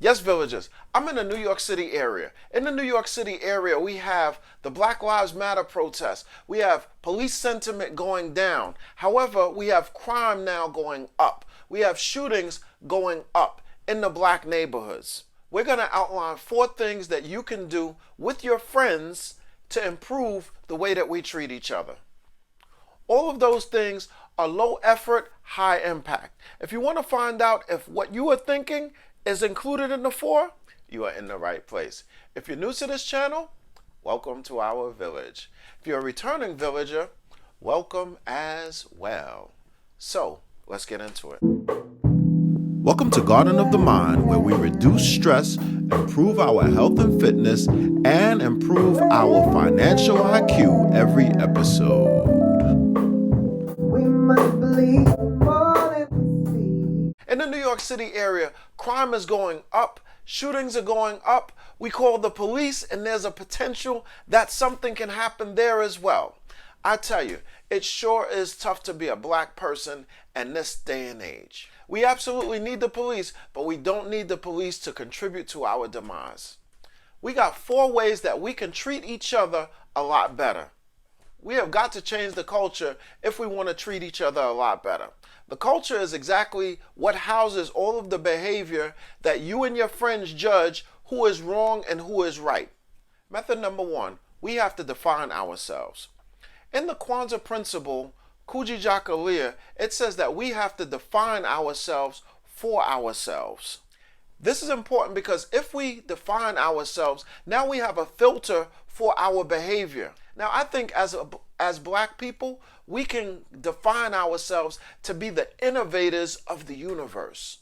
Yes, villagers, I'm in the New York City area. In the New York City area, we have the Black Lives Matter protests. We have police sentiment going down. However, we have crime now going up. We have shootings going up in the black neighborhoods. We're going to outline 4 things that you can do with your friends to improve the way that we treat each other. All of those things are low effort, high impact. If you want to find out if what you are thinking is included in the 4, you are in the right place. If you're new to this channel, welcome to our village. If you're a returning villager, welcome as well. So, let's get into it. Welcome to Garden of the Mind, where we reduce stress, improve our health and fitness, and improve our financial IQ every episode. We must believe more than we see. In the New York City area, crime is going up, shootings are going up. We call the police, and there's a potential that something can happen there as well. I tell you, it sure is tough to be a black person in this day and age. We absolutely need the police, but we don't need the police to contribute to our demise. We got 4 ways that we can treat each other a lot better. We have got to change the culture if we want to treat each other a lot better. The culture is exactly what houses all of the behavior that you and your friends judge who is wrong and who is right. Method number 1, we have to define ourselves. In the Kwanzaa principle, Kujijakalia, it says that we have to define ourselves for ourselves. This is important because if we define ourselves, now we have a filter for our behavior. Now, I think as black people, we can define ourselves to be the innovators of the universe.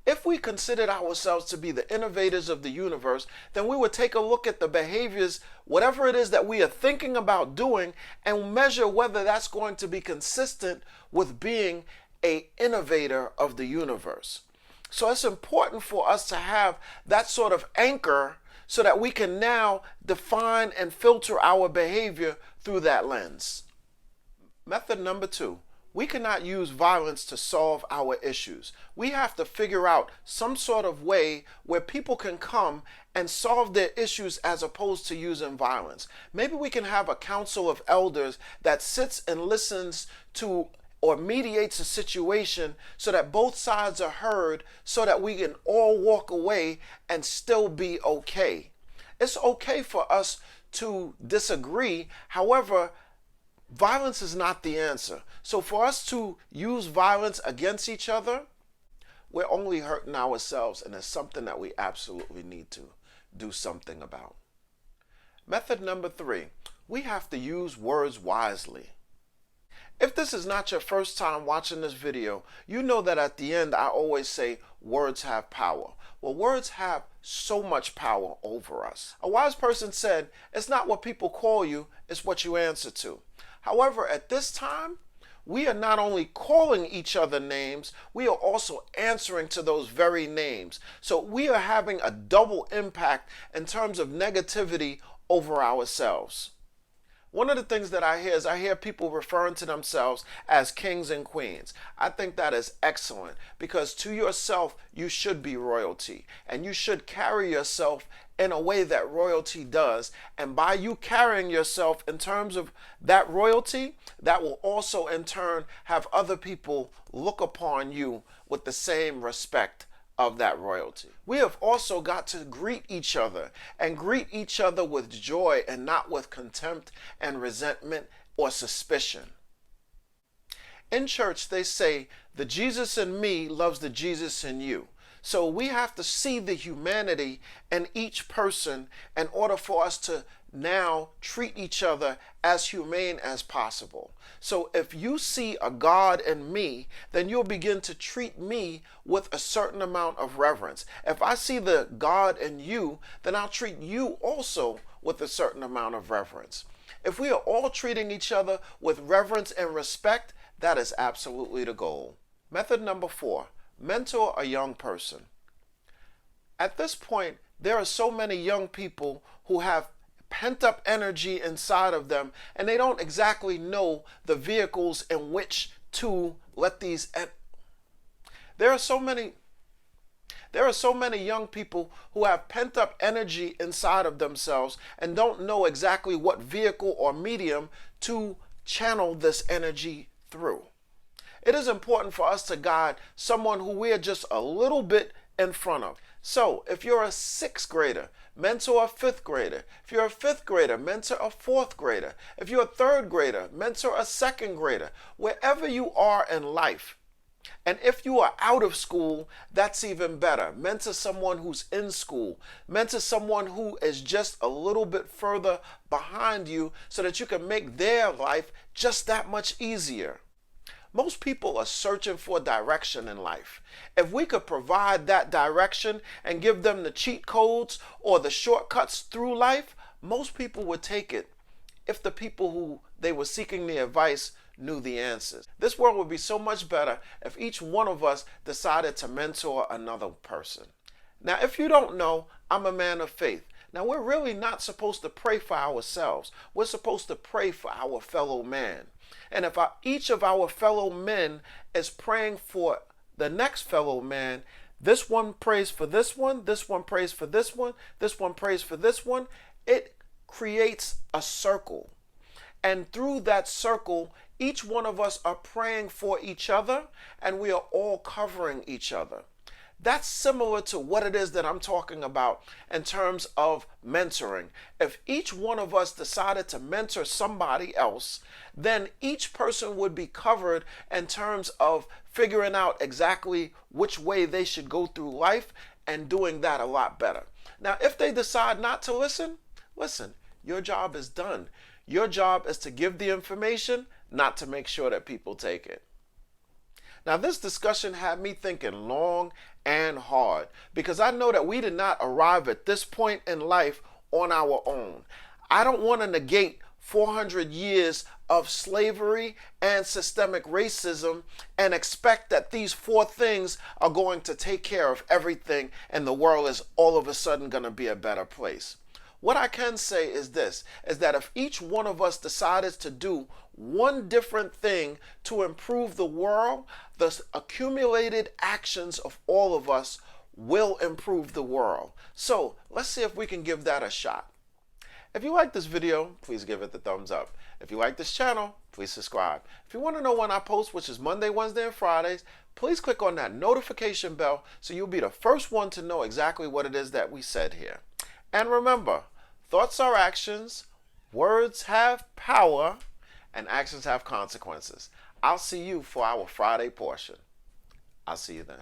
If we considered ourselves to be the innovators of the universe, then we would take a look at the behaviors, whatever it is that we are thinking about doing, and measure whether that's going to be consistent with being an innovator of the universe. So it's important for us to have that sort of anchor so that we can now define and filter our behavior through that lens. Method number 2. We cannot use violence to solve our issues. We have to figure out some sort of way where people can come and solve their issues as opposed to using violence. Maybe we can have a council of elders that sits and listens to or mediates a situation so that both sides are heard, so that we can all walk away and still be okay. It's okay for us to disagree. However, violence is not the answer. So for us to use violence against each other, we're only hurting ourselves, and it's something that we absolutely need to do something about. Method number 3, we have to use words wisely. If this is not your first time watching this video, you know that at the end I always say words have power. Well, words have so much power over us. A wise person said, it's not what people call you, it's what you answer to. However, at this time, we are not only calling each other names, we are also answering to those very names. So we are having a double impact in terms of negativity over ourselves. One of the things that I hear is I hear people referring to themselves as kings and queens. I think that is excellent because to yourself, you should be royalty, and you should carry yourself in a way that royalty does. And by you carrying yourself in terms of that royalty, that will also in turn have other people look upon you with the same respect of that royalty. We have also got to greet each other and greet each other with joy and not with contempt and resentment or suspicion. In church, they say, the Jesus in me loves the Jesus in you. So we have to see the humanity in each person in order for us to now treat each other as humane as possible. So if you see a God in me, then you'll begin to treat me with a certain amount of reverence. If I see the God in you, then I'll treat you also with a certain amount of reverence. If we are all treating each other with reverence and respect, that is absolutely the goal. Method number 4, mentor a young person. At this point, there are so many young people who have pent-up energy inside of them, and they don't exactly know the vehicles in which to let these There are so many young people who have pent up energy inside of themselves and don't know exactly what vehicle or medium to channel this energy through. It is important for us to guide someone who we are just a little bit in front of. So if you're a sixth grader, mentor a fifth grader. If you're a fifth grader, mentor a fourth grader. If you're a third grader, mentor a second grader. Wherever you are in life, and if you are out of school, that's even better. Mentor someone who's in school. Mentor someone who is just a little bit further behind you so that you can make their life just that much easier. Most people are searching for direction in life. If we could provide that direction and give them the cheat codes or the shortcuts through life, most people would take it if the people who they were seeking the advice knew the answers. This world would be so much better if each one of us decided to mentor another person. Now, if you don't know, I'm a man of faith. Now, we're really not supposed to pray for ourselves. We're supposed to pray for our fellow man. And if each of our fellow men is praying for the next fellow man, this one prays for this one prays for this one prays for this one, it creates a circle. And through that circle, each one of us are praying for each other, and we are all covering each other. That's similar to what it is that I'm talking about in terms of mentoring. If each one of us decided to mentor somebody else, then each person would be covered in terms of figuring out exactly which way they should go through life and doing that a lot better. Now, if they decide not to listen, your job is done. Your job is to give the information, not to make sure that people take it. Now, this discussion had me thinking long and hard because I know that we did not arrive at this point in life on our own. I don't want to negate 400 years of slavery and systemic racism and expect that these four things are going to take care of everything and the world is all of a sudden going to be a better place. What I can say is this, is that if each one of us decided to do one different thing to improve the world, the accumulated actions of all of us will improve the world. So let's see if we can give that a shot. If you like this video, please give it the thumbs up. If you like this channel, please subscribe. If you want to know when I post, which is Monday, Wednesday, and Fridays, please click on that notification bell so you'll be the first one to know exactly what it is that we said here. And remember, thoughts are actions, words have power, and actions have consequences. I'll see you for our Friday portion. I'll see you then.